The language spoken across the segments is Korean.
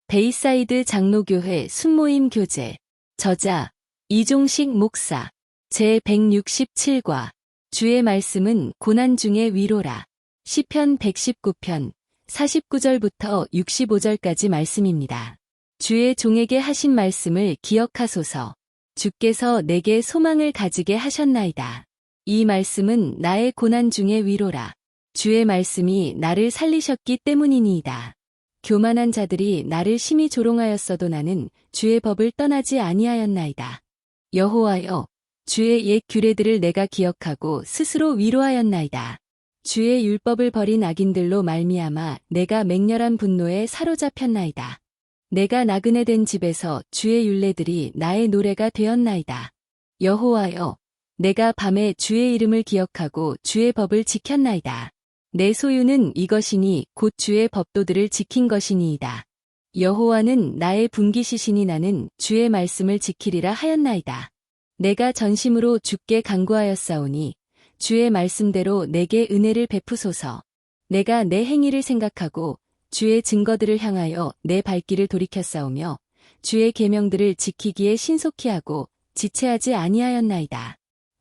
베이사이드 장로교회 순모임 교재. 저자 이종식 목사. 제167과. 주의 말씀은 고난 중의 위로라. 시편 119편 49절부터 65절까지 말씀입니다. 주의 종에게 하신 말씀을 기억하소서. 주께서 내게 소망을 가지게 하셨나이다. 이 말씀은 나의 고난 중의 위로라. 주의 말씀이 나를 살리셨기 때문이니이다. 교만한 자들이 나를 심히 조롱하였어도 나는 주의 법을 떠나지 아니하였나이다. 여호와여, 주의 옛 규례들을 내가 기억하고 스스로 위로하였나이다. 주의 율법을 버린 악인들로 말미암아 내가 맹렬한 분노에 사로잡혔나이다. 내가 나그네 된 집에서 주의 율례들이 나의 노래가 되었나이다. 여호와여, 내가 밤에 주의 이름을 기억하고 주의 법을 지켰나이다. 내 소유는 이것이니 곧 주의 법도들을 지킨 것이니이다. 여호와는 나의 분기시시니 나는 주의 말씀을 지키리라 하였나이다. 내가 전심으로 주께 간구하였사오니 주의 말씀대로 내게 은혜를 베푸소서. 내가 내 행위를 생각하고 주의 증거들을 향하여 내 발길을 돌이켰사오며 주의 계명들을 지키기에 신속히 하고 지체하지 아니하였나이다.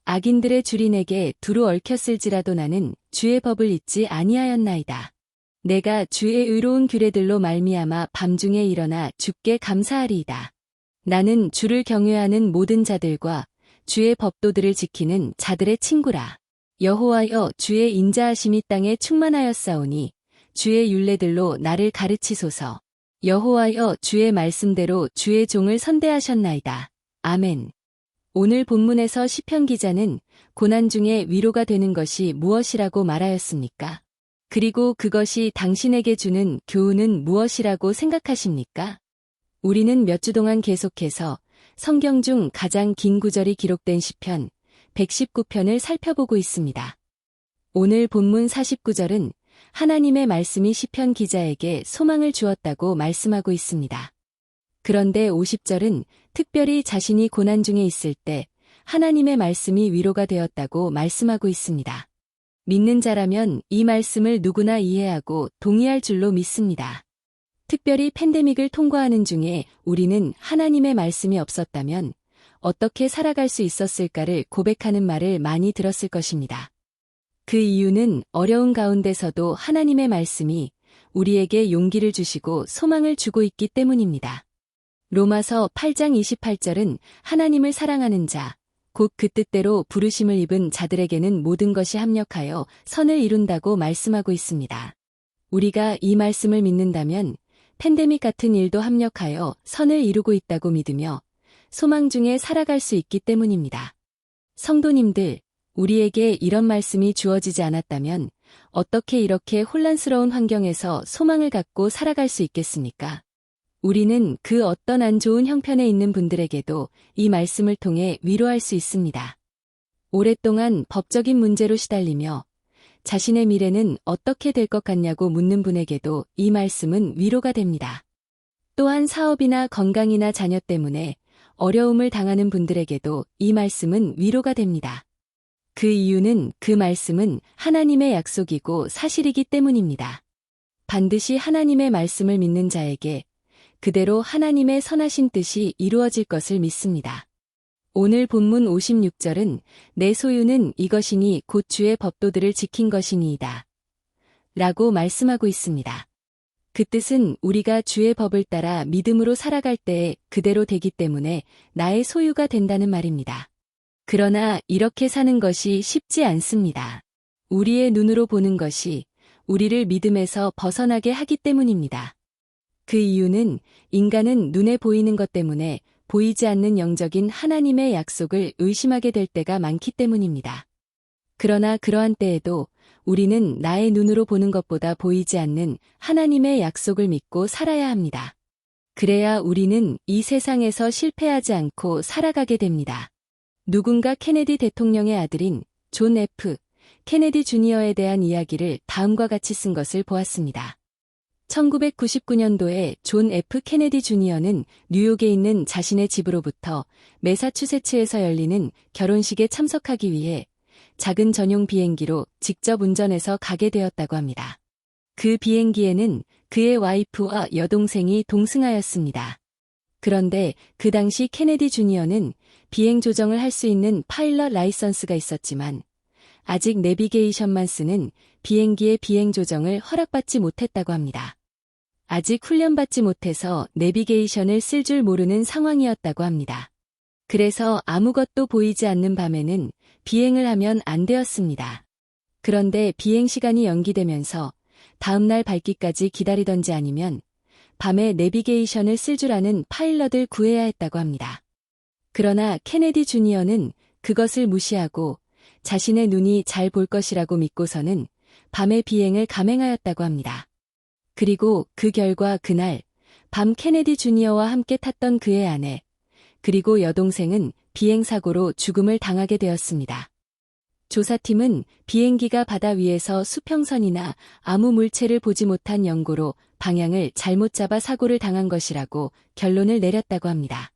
악인들의 줄이 내게 두루 얽혔을지라도 나는 주의 법을 잊지 아니하였나이다. 내가 주의 의로운 규례들로 말미암아 밤중에 일어나 주께 감사하리이다. 나는 주를 경외하는 모든 자들과 주의 법도들을 지키는 자들의 친구라. 여호와여, 주의 인자하심이 땅에 충만하였사오니 주의 율례들로 나를 가르치소서. 여호와여, 주의 말씀대로 주의 종을 선대하셨나이다. 아멘. 오늘 본문에서 시편 기자는 고난 중에 위로가 되는 것이 무엇이라고 말하였습니까? 그리고 그것이 당신에게 주는 교훈은 무엇이라고 생각하십니까? 우리는 몇 주 동안 계속해서 성경 중 가장 긴 구절이 기록된 시편 119편을 살펴보고 있습니다. 오늘 본문 49절은 하나님의 말씀이 시편 기자에게 소망을 주었다고 말씀하고 있습니다. 그런데 50절은 특별히 자신이 고난 중에 있을 때 하나님의 말씀이 위로가 되었다고 말씀하고 있습니다. 믿는 자라면 이 말씀을 누구나 이해하고 동의할 줄로 믿습니다. 특별히 팬데믹을 통과하는 중에 우리는 하나님의 말씀이 없었다면 어떻게 살아갈 수 있었을까를 고백하는 말을 많이 들었을 것입니다. 그 이유는 어려운 가운데서도 하나님의 말씀이 우리에게 용기를 주시고 소망을 주고 있기 때문입니다. 로마서 8장 28절은 하나님을 사랑하는 자, 곧 그 뜻대로 부르심을 입은 자들에게는 모든 것이 합력하여 선을 이룬다고 말씀하고 있습니다. 우리가 이 말씀을 믿는다면 팬데믹 같은 일도 합력하여 선을 이루고 있다고 믿으며 소망 중에 살아갈 수 있기 때문입니다. 성도님들, 우리에게 이런 말씀이 주어지지 않았다면 어떻게 이렇게 혼란스러운 환경에서 소망을 갖고 살아갈 수 있겠습니까? 우리는 그 어떤 안 좋은 형편에 있는 분들에게도 이 말씀을 통해 위로할 수 있습니다. 오랫동안 법적인 문제로 시달리며 자신의 미래는 어떻게 될 것 같냐고 묻는 분에게도 이 말씀은 위로가 됩니다. 또한 사업이나 건강이나 자녀 때문에 어려움을 당하는 분들에게도 이 말씀은 위로가 됩니다. 그 이유는 그 말씀은 하나님의 약속이고 사실이기 때문입니다. 반드시 하나님의 말씀을 믿는 자에게 그대로 하나님의 선하신 뜻이 이루어질 것을 믿습니다. 오늘 본문 56절은 내 소유는 이것이니 곧 주의 법도들을 지킨 것이니이다. 라고 말씀하고 있습니다. 그 뜻은 우리가 주의 법을 따라 믿음으로 살아갈 때에 그대로 되기 때문에 나의 소유가 된다는 말입니다. 그러나 이렇게 사는 것이 쉽지 않습니다. 우리의 눈으로 보는 것이 우리를 믿음에서 벗어나게 하기 때문입니다. 그 이유는 인간은 눈에 보이는 것 때문에 보이지 않는 영적인 하나님의 약속을 의심하게 될 때가 많기 때문입니다. 그러나 그러한 때에도 우리는 나의 눈으로 보는 것보다 보이지 않는 하나님의 약속을 믿고 살아야 합니다. 그래야 우리는 이 세상에서 실패하지 않고 살아가게 됩니다. 누군가 케네디 대통령의 아들인 존 F. 케네디 주니어에 대한 이야기를 다음과 같이 쓴 것을 보았습니다. 1999년도에 존 F. 케네디 주니어는 뉴욕에 있는 자신의 집으로부터 매사추세츠에서 열리는 결혼식에 참석하기 위해 작은 전용 비행기로 직접 운전해서 가게 되었다고 합니다. 그 비행기에는 그의 와이프와 여동생이 동승하였습니다. 그런데 그 당시 케네디 주니어는 비행 조정을 할 수 있는 파일럿 라이선스가 있었지만 아직 내비게이션만 쓰는 비행기의 비행 조정을 허락받지 못했다고 합니다. 아직 훈련받지 못해서 내비게이션을 쓸 줄 모르는 상황이었다고 합니다. 그래서 아무것도 보이지 않는 밤에는 비행을 하면 안 되었습니다. 그런데 비행 시간이 연기되면서 다음날 밝기까지 기다리던지 아니면 밤에 내비게이션을 쓸 줄 아는 파일럿을 구해야 했다고 합니다. 그러나 케네디 주니어는 그것을 무시하고 자신의 눈이 잘 볼 것이라고 믿고서는 밤에 비행을 감행하였다고 합니다. 그리고 그 결과 그날 밤 케네디 주니어와 함께 탔던 그의 아내, 그리고 여동생은 비행사고로 죽음을 당하게 되었습니다. 조사팀은 비행기가 바다 위에서 수평선이나 아무 물체를 보지 못한 영구로 방향을 잘못 잡아 사고를 당한 것이라고 결론을 내렸다고 합니다.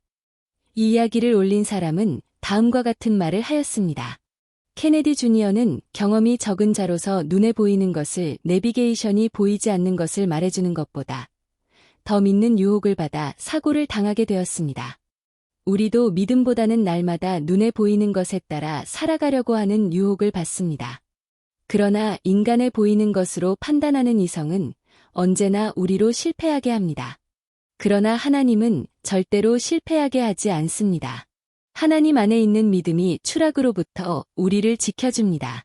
이 이야기를 올린 사람은 다음과 같은 말을 하였습니다. 케네디 주니어는 경험이 적은 자로서 눈에 보이는 것을 내비게이션이 보이지 않는 것을 말해주는 것보다 더 믿는 유혹을 받아 사고를 당하게 되었습니다. 우리도 믿음보다는 날마다 눈에 보이는 것에 따라 살아가려고 하는 유혹을 받습니다. 그러나 인간에 보이는 것으로 판단하는 이성은 언제나 우리로 실패하게 합니다. 그러나 하나님은 절대로 실패하게 하지 않습니다. 하나님 안에 있는 믿음이 추락으로부터 우리를 지켜줍니다.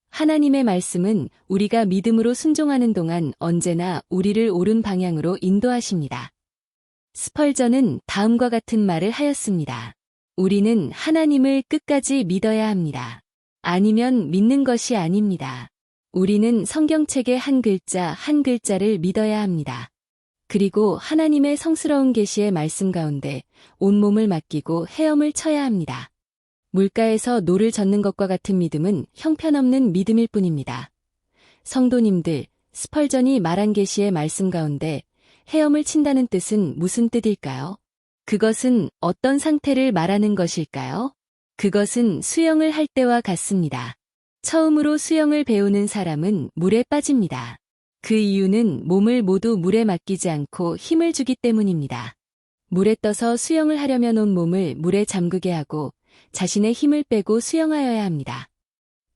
하나님의 말씀은 우리가 믿음으로 순종하는 동안 언제나 우리를 옳은 방향으로 인도하십니다. 스펄전은 다음과 같은 말을 하였습니다. 우리는 하나님을 끝까지 믿어야 합니다. 아니면 믿는 것이 아닙니다. 우리는 성경책의 한 글자 한 글자를 믿어야 합니다. 그리고 하나님의 성스러운 계시의 말씀 가운데 온몸을 맡기고 헤엄을 쳐야 합니다. 물가에서 노를 젓는 것과 같은 믿음은 형편없는 믿음일 뿐입니다. 성도님들, 스펄전이 말한 계시의 말씀 가운데 헤엄을 친다는 뜻은 무슨 뜻일까요? 그것은 어떤 상태를 말하는 것일까요? 그것은 수영을 할 때와 같습니다. 처음으로 수영을 배우는 사람은 물에 빠집니다. 그 이유는 몸을 모두 물에 맡기지 않고 힘을 주기 때문입니다. 물에 떠서 수영을 하려면 온몸을 물에 잠그게 하고 자신의 힘을 빼고 수영하여야 합니다.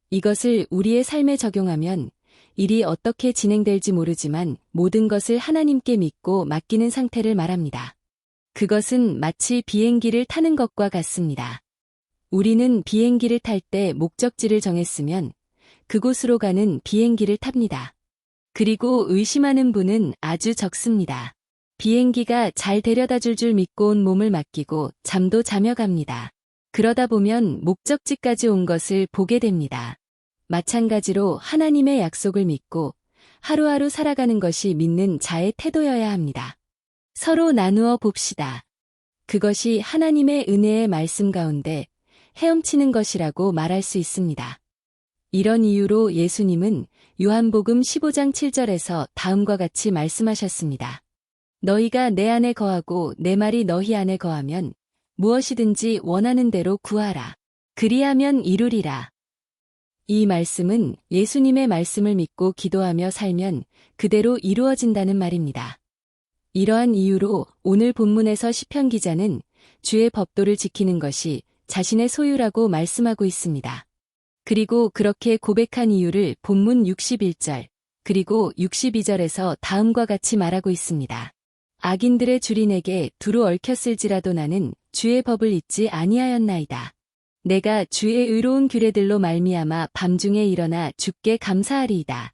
이것을 우리의 삶에 적용하면 일이 어떻게 진행될지 모르지만 모든 것을 하나님께 믿고 맡기는 상태를 말합니다. 그것은 마치 비행기를 타는 것과 같습니다. 우리는 비행기를 탈 때 목적지를 정했으면 그곳으로 가는 비행기를 탑니다. 그리고 의심하는 분은 아주 적습니다. 비행기가 잘 데려다 줄 믿고 온 몸을 맡기고 잠도 자며 갑니다. 그러다 보면 목적지까지 온 것을 보게 됩니다. 마찬가지로 하나님의 약속을 믿고 하루하루 살아가는 것이 믿는 자의 태도여야 합니다. 서로 나누어 봅시다. 그것이 하나님의 은혜의 말씀 가운데 헤엄치는 것이라고 말할 수 있습니다. 이런 이유로 예수님은 요한복음 15장 7절에서 다음과 같이 말씀하셨습니다. 너희가 내 안에 거하고 내 말이 너희 안에 거하면 무엇이든지 원하는 대로 구하라. 그리하면 이루리라. 이 말씀은 예수님의 말씀을 믿고 기도하며 살면 그대로 이루어진다는 말입니다. 이러한 이유로 오늘 본문에서 시편 기자는 주의 법도를 지키는 것이 자신의 소유라고 말씀하고 있습니다. 그리고 그렇게 고백한 이유를 본문 61절 그리고 62절에서 다음과 같이 말하고 있습니다. 악인들의 주린에게 두루 얽혔을지라도 나는 주의 법을 잊지 아니하였나이다. 내가 주의 의로운 규례들로 말미암아 밤중에 일어나 주께 감사하리이다.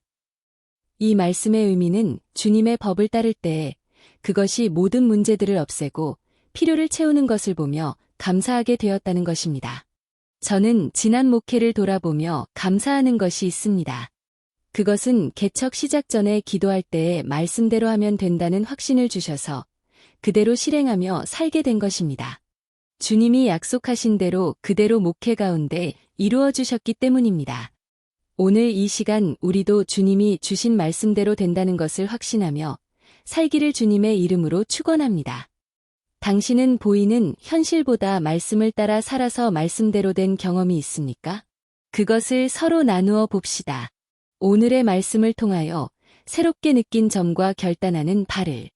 이 말씀의 의미는 주님의 법을 따를 때에 그것이 모든 문제들을 없애고 필요를 채우는 것을 보며 감사하게 되었다는 것입니다. 저는 지난 목회를 돌아보며 감사하는 것이 있습니다. 그것은 개척 시작 전에 기도할 때에 말씀대로 하면 된다는 확신을 주셔서 그대로 실행하며 살게 된 것입니다. 주님이 약속하신 대로 그대로 목회 가운데 이루어 주셨기 때문입니다. 오늘 이 시간 우리도 주님이 주신 말씀대로 된다는 것을 확신하며 살기를 주님의 이름으로 축원합니다. 당신은 보이는 현실보다 말씀을 따라 살아서 말씀대로 된 경험이 있습니까? 그것을 서로 나누어 봅시다. 오늘의 말씀을 통하여 새롭게 느낀 점과 결단하는 발을